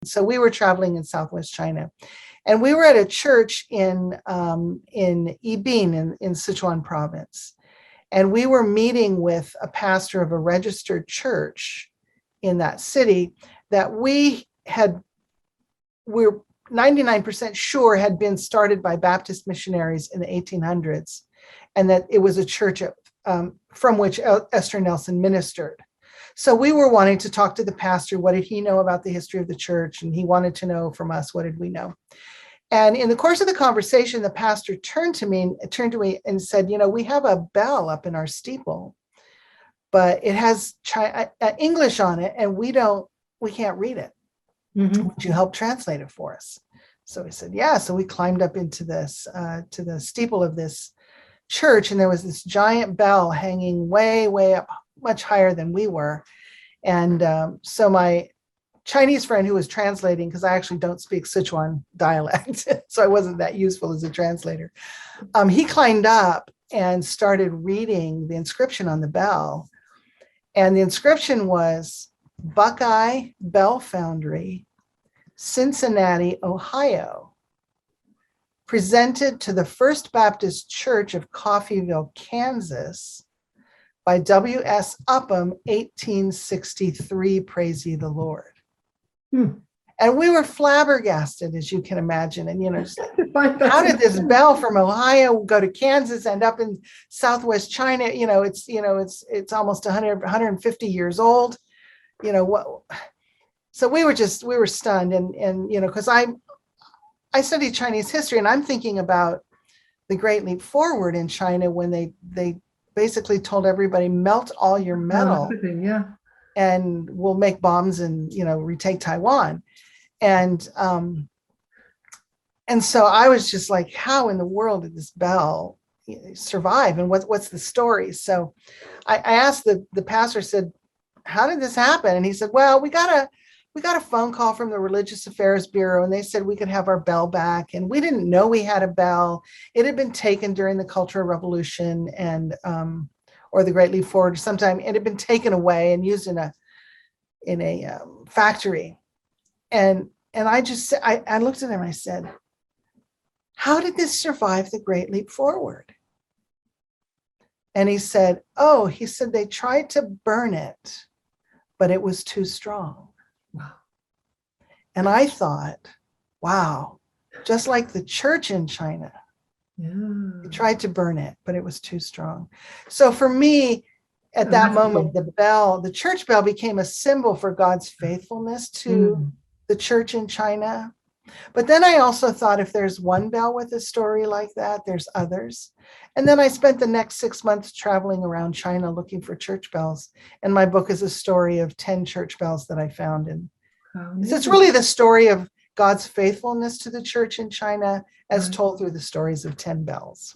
so we were traveling in Southwest China, and we were at a church in Yibin in Sichuan province. And we were meeting with a pastor of a registered church in that city that we're 99% sure had been started by Baptist missionaries in the 1800s, and that it was a church from which Esther Nelson ministered. So we were wanting to talk to the pastor. What did he know about the history of the church? And he wanted to know from us, what did we know? And in the course of the conversation, the pastor turned to me and said, we have a bell up in our steeple, but it has English on it, and we can't read it. Mm-hmm. Would you help translate it for us? So we said, yeah. So we climbed up into this, to the steeple of this church, and there was this giant bell hanging way, way up, much higher than we were. And so my Chinese friend who was translating, because I actually don't speak Sichuan dialect, so I wasn't that useful as a translator. He climbed up and started reading the inscription on the bell. And the inscription was Buckeye Bell Foundry, Cincinnati, Ohio, presented to the First Baptist Church of Coffeyville, Kansas, by W.S. Upham, 1863, praise ye the Lord. And we were flabbergasted, as you can imagine. And, how did this bell from Ohio go to Kansas, end up in Southwest China? It's almost 150 years old. So we were stunned. And because I studied Chinese history, and I'm thinking about the Great Leap Forward in China, when they basically told everybody, melt all your metal. And we'll make bombs and, retake Taiwan. And so I was just like, how in the world did this bell survive? And what's the story? So I asked the pastor, said, how did this happen? And he said, well, we got a phone call from the Religious Affairs Bureau, and they said we could have our bell back. And we didn't know we had a bell. It had been taken during the Cultural Revolution and or the Great Leap Forward sometime. It had been taken away and used in a factory. And I looked at him and I said, how did this survive the Great Leap Forward? And he said, they tried to burn it, but it was too strong. Wow. And I thought, wow, just like the church in China. Yeah. They tried to burn it, but it was too strong. So for me, at that moment, the church bell became a symbol for God's faithfulness to the church in China. But then I also thought, if there's one bell with a story like that, there's others. And then I spent the next 6 months traveling around China looking for church bells. And my book is a story of 10 church bells that I found. And it's really the story of God's faithfulness to the church in China as told through the stories of 10 bells.